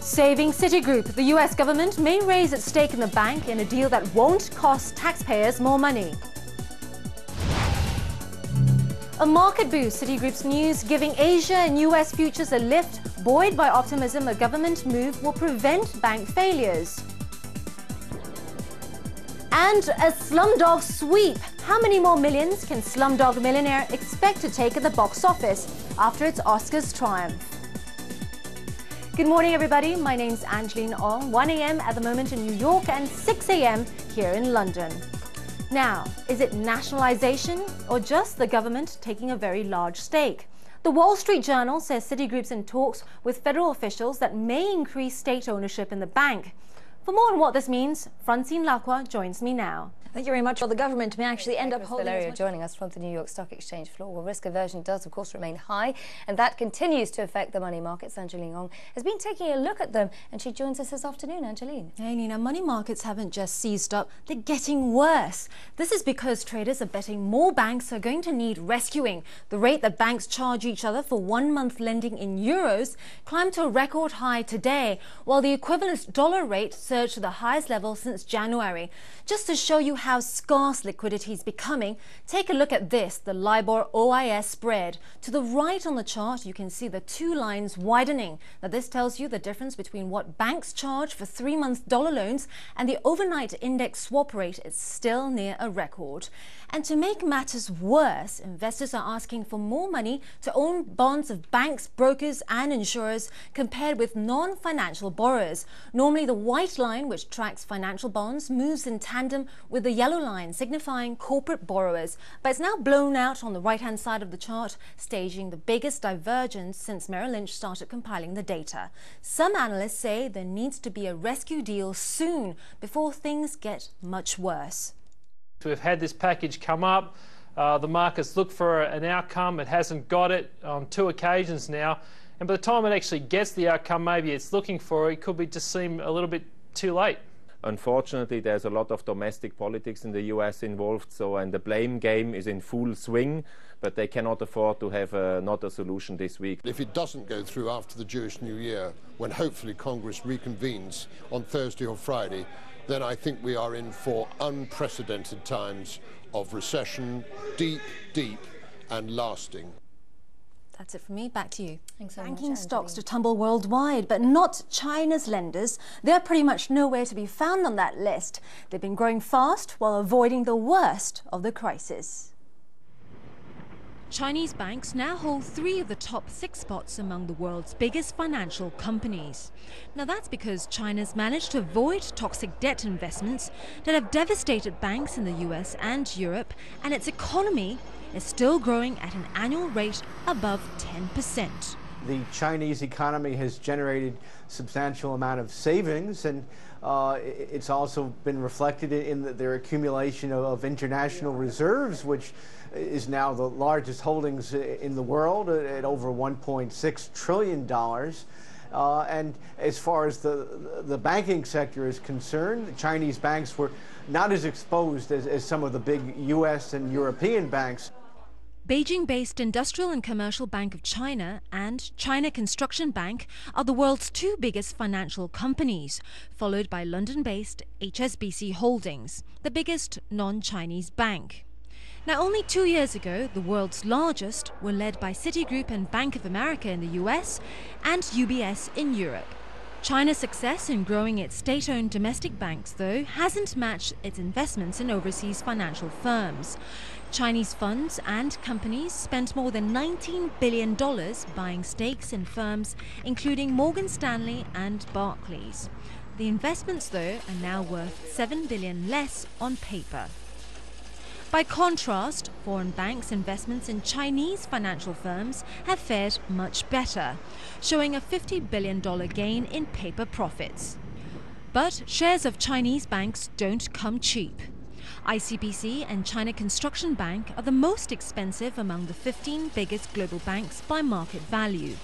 Saving Citigroup, the US government may raise its stake in the bank in a deal that won't cost taxpayers more money. A market boost, Citigroup's news giving Asia and US futures a lift, buoyed by optimism a government move will prevent bank failures. And a Slumdog sweep. How many more millions can Slumdog Millionaire expect to take at the box office after its Oscars triumph? Good morning, everybody. My name's Angeline Ong. 1 a.m. at the moment in New York and 6 a.m. here in London. Now, is it nationalization or just the government taking a very large stake? The Wall Street Journal says Citigroup's in talks with federal officials that may increase state ownership in the bank. For more on what this means, Francine Lacroix joins me now. Thank you very much. Well, the government may actually end up holding... joining us from the New York Stock Exchange floor. Well, risk aversion does, of course, remain high, and that continues to affect the money markets. Angeline Ong has been taking a look at them, and she joins us this afternoon. Angeline. Hey, Nina, money markets haven't just seized up, they're getting worse. This is because traders are betting more banks are going to need rescuing. The rate that banks charge each other for 1 month lending in euros climbed to a record high today, while the equivalent dollar rate surged to the highest level since January. Just to show you how scarce liquidity is becoming, take a look at this, the LIBOR OIS spread. To the right on the chart, you can see the two lines widening. Now, this tells you the difference between what banks charge for 3-month dollar loans and the overnight index swap rate is still near a record. And to make matters worse, investors are asking for more money to own bonds of banks, brokers and insurers compared with non-financial borrowers. Normally, the white line, which tracks financial bonds, moves in tandem with the yellow line, signifying corporate borrowers. But it's now blown out on the right-hand side of the chart, staging the biggest divergence since Merrill Lynch started compiling the data. Some analysts say there needs to be a rescue deal soon before things get much worse. We've had this package come up. The market's looked for an outcome. It hasn't got it on 2 occasions now. And by the time it actually gets the outcome maybe it's looking for, it could be just seem a little bit too late. Unfortunately, there's a lot of domestic politics in the US involved, and the blame game is in full swing, but they cannot afford to have not a solution this week. If it doesn't go through after the Jewish New Year, when hopefully Congress reconvenes on Thursday or Friday, then I think we are in for unprecedented times of recession, deep, deep and lasting. That's it from me. Back to you. Thanks so much, Banking stocks Angeline. to tumble worldwide, but not China's lenders. They're pretty much nowhere to be found on that list. They've been growing fast while avoiding the worst of the crisis. Chinese banks now hold 3 of the top 6 spots among the world's biggest financial companies. Now that's because China's managed to avoid toxic debt investments that have devastated banks in the US and Europe, and its economy is still growing at an annual rate above 10%. The Chinese economy has generated substantial amount of savings, and it's also been reflected in their accumulation of international reserves, which is now the largest holdings in the world at over $1.6 trillion. And as far as the banking sector is concerned, the Chinese banks were not as exposed as some of the big US and European banks. Beijing-based Industrial and Commercial Bank of China and China Construction Bank are the world's 2 biggest financial companies, followed by London-based HSBC Holdings, the biggest non-Chinese bank. Now, only 2 years ago, the world's largest were led by Citigroup and Bank of America in the US and UBS in Europe. China's success in growing its state-owned domestic banks, though, hasn't matched its investments in overseas financial firms. Chinese funds and companies spent more than $19 billion buying stakes in firms including Morgan Stanley and Barclays. The investments, though, are now worth $7 billion less on paper. By contrast, foreign banks' investments in Chinese financial firms have fared much better, showing a $50 billion gain in paper profits. But shares of Chinese banks don't come cheap. ICBC and China Construction Bank are the most expensive among the 15 biggest global banks by market value.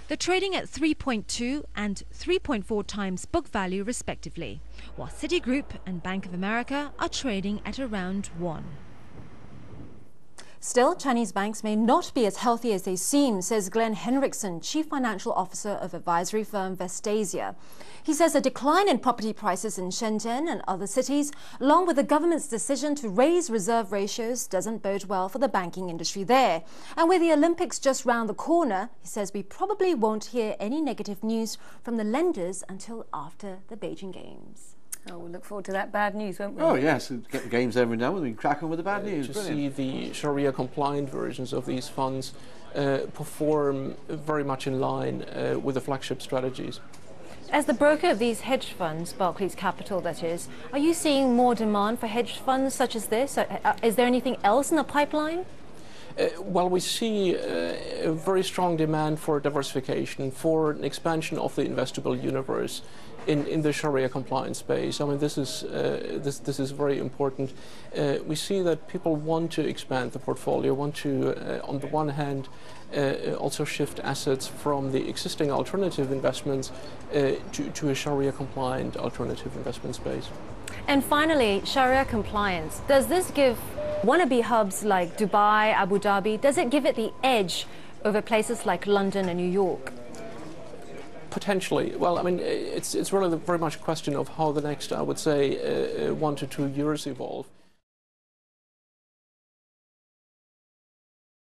They're trading at 3.2 and 3.4 times book value respectively, while Citigroup and Bank of America are trading at around 1. Still, Chinese banks may not be as healthy as they seem, says Glenn Henriksen, Chief Financial Officer of advisory firm Vestasia. He says a decline in property prices in Shenzhen and other cities, along with the government's decision to raise reserve ratios, doesn't bode well for the banking industry there. And with the Olympics just round the corner, he says we probably won't hear any negative news from the lenders until after the Beijing Games. Oh, we'll look forward to that bad news, won't we? Oh yes, get the games every now and then. We can crack on with the bad news. To Brilliant. see the Sharia-compliant versions of these funds perform very much in line with the flagship strategies. As the broker of these hedge funds, Barclays Capital that is, are you seeing more demand for hedge funds such as this? Is there anything else in the pipeline? Well, we see a very strong demand for diversification, for an expansion of the investable universe in the Sharia compliance space. I mean, this is very important. We see that people want to expand the portfolio, want to, on the one hand, also shift assets from the existing alternative investments to a Sharia compliant alternative investment space. And finally, Sharia compliance. Does this give wannabe hubs like Dubai, Abu Dhabi, does it give it the edge over places like London and New York? Potentially. Well, I mean, it's really very much a question of how the next, I would say, 1 to 2 years evolve.